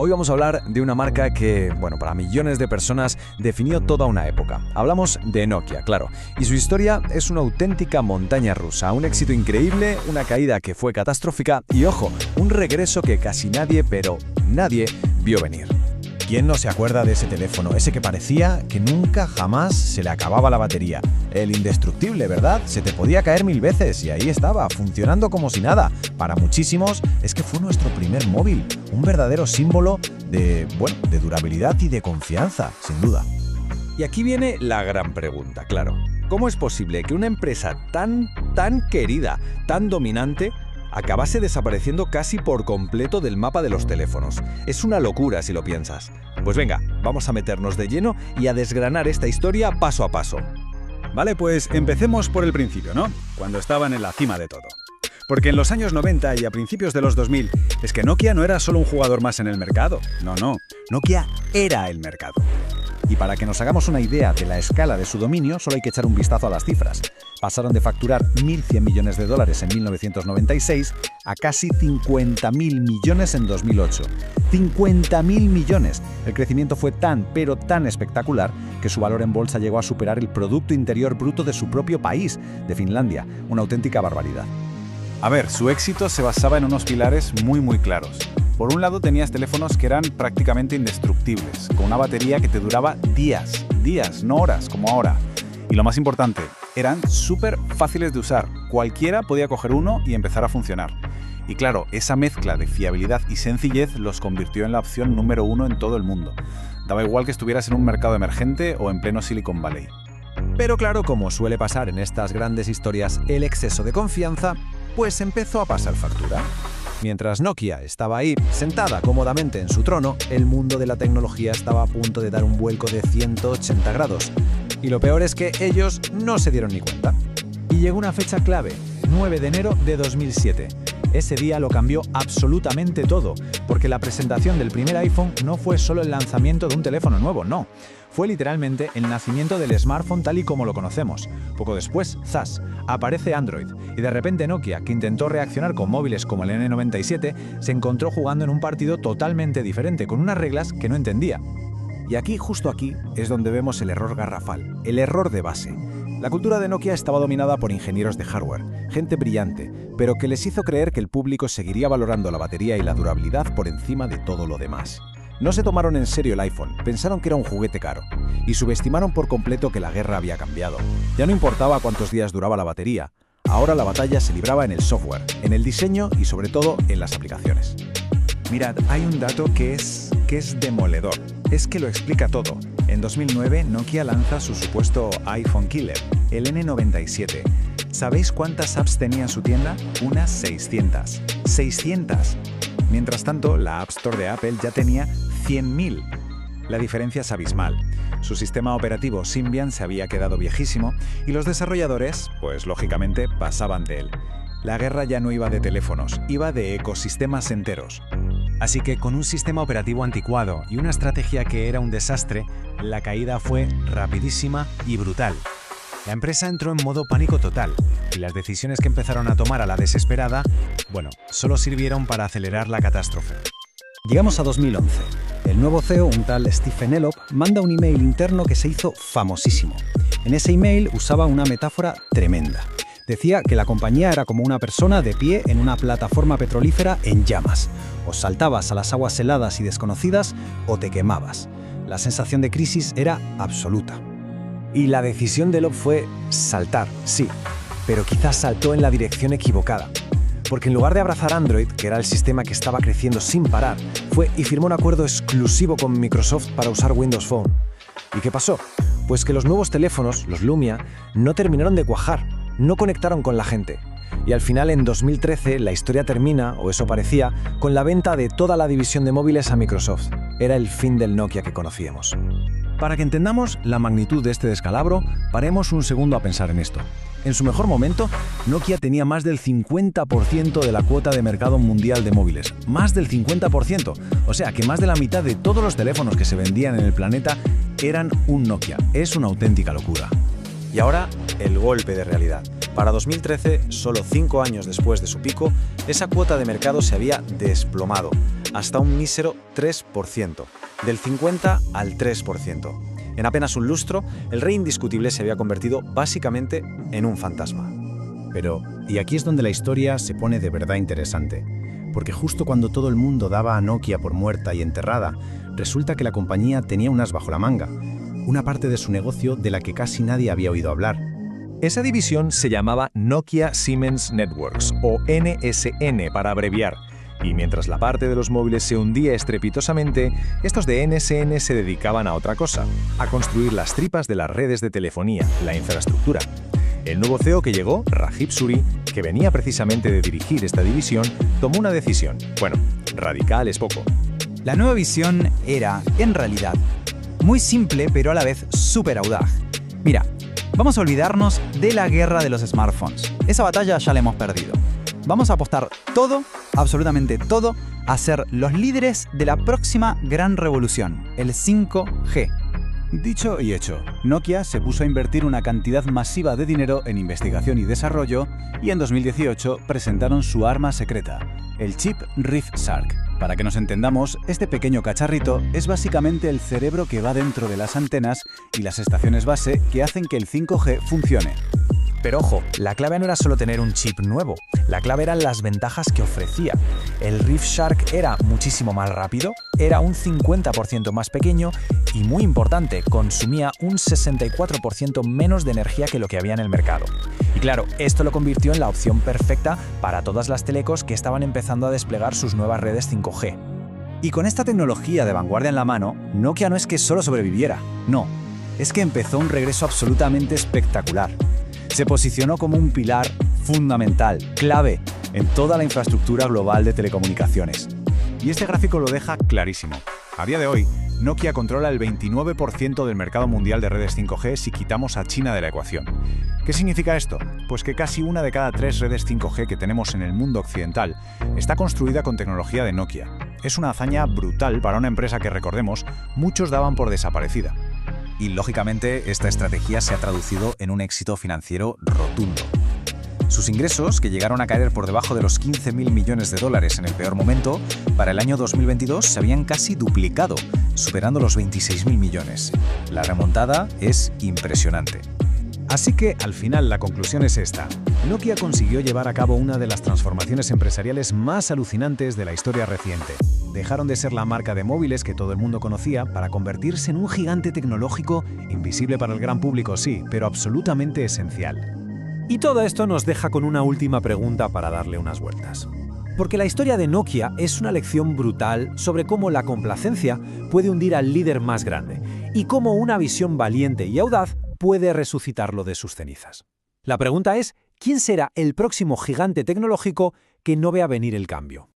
Hoy vamos a hablar de una marca que, bueno, para millones de personas definió toda una época. Hablamos de Nokia, claro, y su historia es una auténtica montaña rusa, un éxito increíble, una caída que fue catastrófica y, ojo, un regreso que casi nadie, pero nadie, vio venir. ¿Quién no se acuerda de ese teléfono? Ese que parecía que nunca jamás se le acababa la batería. El indestructible, ¿verdad? Se te podía caer 1000 veces y ahí estaba, funcionando como si nada. Para muchísimos es que fue nuestro primer móvil, un verdadero símbolo de durabilidad y de confianza, sin duda. Y aquí viene la gran pregunta, claro. ¿Cómo es posible que una empresa tan querida, tan dominante, acabase desapareciendo casi por completo del mapa de los teléfonos? Es una locura si lo piensas. Pues venga, vamos a meternos de lleno y a desgranar esta historia paso a paso. Vale, pues empecemos por el principio, ¿no? Cuando estaban en la cima de todo. Porque en los años 90 y a principios de los 2000, es que Nokia no era solo un jugador más en el mercado. No, Nokia era el mercado. Y para que nos hagamos una idea de la escala de su dominio, solo hay que echar un vistazo a las cifras. Pasaron de facturar 1.100 millones de dólares en 1996 a casi 50.000 millones en 2008. ¡50.000 millones! El crecimiento fue tan espectacular que su valor en bolsa llegó a superar el Producto Interior Bruto de su propio país, de Finlandia. Una auténtica barbaridad. A ver, su éxito se basaba en unos pilares muy claros. Por un lado tenías teléfonos que eran prácticamente indestructibles, con una batería que te duraba días, no horas, como ahora. Y lo más importante, eran súper fáciles de usar. Cualquiera podía coger uno y empezar a funcionar. Y claro, esa mezcla de fiabilidad y sencillez los convirtió en la opción número 1 en todo el mundo. Daba igual que estuvieras en un mercado emergente o en pleno Silicon Valley. Pero claro, como suele pasar en estas grandes historias, el exceso de confianza, pues empezó a pasar factura. Mientras Nokia estaba ahí, sentada cómodamente en su trono, el mundo de la tecnología estaba a punto de dar un vuelco de 180 grados. Y lo peor es que ellos no se dieron ni cuenta. Y llegó una fecha clave, 9 de enero de 2007. Ese día lo cambió absolutamente todo, porque la presentación del primer iPhone no fue solo el lanzamiento de un teléfono nuevo, no. Fue literalmente el nacimiento del smartphone tal y como lo conocemos. Poco después, ¡zas!, aparece Android, y de repente Nokia, que intentó reaccionar con móviles como el N97, se encontró jugando en un partido totalmente diferente, con unas reglas que no entendía. Y aquí, justo aquí, es donde vemos el error garrafal, el error de base. La cultura de Nokia estaba dominada por ingenieros de hardware, gente brillante, pero que les hizo creer que el público seguiría valorando la batería y la durabilidad por encima de todo lo demás. No se tomaron en serio el iPhone, pensaron que era un juguete caro, y subestimaron por completo que la guerra había cambiado. Ya no importaba cuántos días duraba la batería, ahora la batalla se libraba en el software, en el diseño y sobre todo en las aplicaciones. Mirad, hay un dato que es demoledor. Es que lo explica todo. En 2009, Nokia lanza su supuesto iPhone Killer, el N97. ¿Sabéis cuántas apps tenía en su tienda? Unas 600. ¡600! Mientras tanto, la App Store de Apple ya tenía 100.000. La diferencia es abismal. Su sistema operativo Symbian se había quedado viejísimo y los desarrolladores, pues lógicamente, pasaban de él. La guerra ya no iba de teléfonos, iba de ecosistemas enteros. Así que con un sistema operativo anticuado y una estrategia que era un desastre, la caída fue rapidísima y brutal. La empresa entró en modo pánico total y las decisiones que empezaron a tomar a la desesperada, solo sirvieron para acelerar la catástrofe. Llegamos a 2011. El nuevo CEO, un tal Stephen Elop, manda un email interno que se hizo famosísimo. En ese email usaba una metáfora tremenda. Decía que la compañía era como una persona de pie en una plataforma petrolífera en llamas. O saltabas a las aguas heladas y desconocidas o te quemabas. La sensación de crisis era absoluta. Y la decisión de Elop fue saltar, sí, pero quizás saltó en la dirección equivocada. Porque en lugar de abrazar Android, que era el sistema que estaba creciendo sin parar, fue y firmó un acuerdo exclusivo con Microsoft para usar Windows Phone. ¿Y qué pasó? Pues que los nuevos teléfonos, los Lumia, no terminaron de cuajar, no conectaron con la gente. Y al final, en 2013, la historia termina, o eso parecía, con la venta de toda la división de móviles a Microsoft. Era el fin del Nokia que conocíamos. Para que entendamos la magnitud de este descalabro, paremos un segundo a pensar en esto. En su mejor momento, Nokia tenía más del 50% de la cuota de mercado mundial de móviles. Más del 50%. O sea que más de la mitad de todos los teléfonos que se vendían en el planeta eran un Nokia. Es una auténtica locura. Y ahora, el golpe de realidad. Para 2013, solo 5 años después de su pico, esa cuota de mercado se había desplomado. hasta un mísero 3%, del 50 al 3%. En apenas un lustro, el rey indiscutible se había convertido básicamente en un fantasma. Pero, y aquí es donde la historia se pone de verdad interesante, porque justo cuando todo el mundo daba a Nokia por muerta y enterrada, resulta que la compañía tenía un as bajo la manga, una parte de su negocio de la que casi nadie había oído hablar. Esa división se llamaba Nokia Siemens Networks, o NSN para abreviar. Y mientras la parte de los móviles se hundía estrepitosamente, estos de NSN se dedicaban a otra cosa, a construir las tripas de las redes de telefonía, la infraestructura. El nuevo CEO que llegó, Rajiv Suri, que venía precisamente de dirigir esta división, tomó una decisión. Bueno, radical es poco. La nueva visión era, en realidad, muy simple pero a la vez súper audaz. Mira, vamos a olvidarnos de la guerra de los smartphones. Esa batalla ya la hemos perdido. Vamos a apostar todo, absolutamente todo, a ser los líderes de la próxima gran revolución, el 5G. Dicho y hecho, Nokia se puso a invertir una cantidad masiva de dinero en investigación y desarrollo y en 2018 presentaron su arma secreta, el chip ReefShark. Para que nos entendamos, este pequeño cacharrito es básicamente el cerebro que va dentro de las antenas y las estaciones base que hacen que el 5G funcione. Pero ojo, la clave no era solo tener un chip nuevo, la clave eran las ventajas que ofrecía. El ReefShark era muchísimo más rápido, era un 50% más pequeño y, muy importante, consumía un 64% menos de energía que lo que había en el mercado. Y claro, esto lo convirtió en la opción perfecta para todas las telecos que estaban empezando a desplegar sus nuevas redes 5G. Y con esta tecnología de vanguardia en la mano, Nokia no es que solo sobreviviera, no, es que empezó un regreso absolutamente espectacular. Se posicionó como un pilar fundamental, clave, en toda la infraestructura global de telecomunicaciones. Y este gráfico lo deja clarísimo. A día de hoy, Nokia controla el 29% del mercado mundial de redes 5G si quitamos a China de la ecuación. ¿Qué significa esto? Pues que casi una de cada 3 redes 5G que tenemos en el mundo occidental está construida con tecnología de Nokia. Es una hazaña brutal para una empresa que, recordemos, muchos daban por desaparecida. Y lógicamente esta estrategia se ha traducido en un éxito financiero rotundo. Sus ingresos, que llegaron a caer por debajo de los 15.000 millones de dólares en el peor momento, para el año 2022 se habían casi duplicado, superando los 26.000 millones. La remontada es impresionante. Así que, al final, la conclusión es esta. Nokia consiguió llevar a cabo una de las transformaciones empresariales más alucinantes de la historia reciente. Dejaron de ser la marca de móviles que todo el mundo conocía para convertirse en un gigante tecnológico, invisible para el gran público, sí, pero absolutamente esencial. Y todo esto nos deja con una última pregunta para darle unas vueltas. Porque la historia de Nokia es una lección brutal sobre cómo la complacencia puede hundir al líder más grande y cómo una visión valiente y audaz puede resucitarlo de sus cenizas. La pregunta es, ¿quién será el próximo gigante tecnológico que no vea venir el cambio?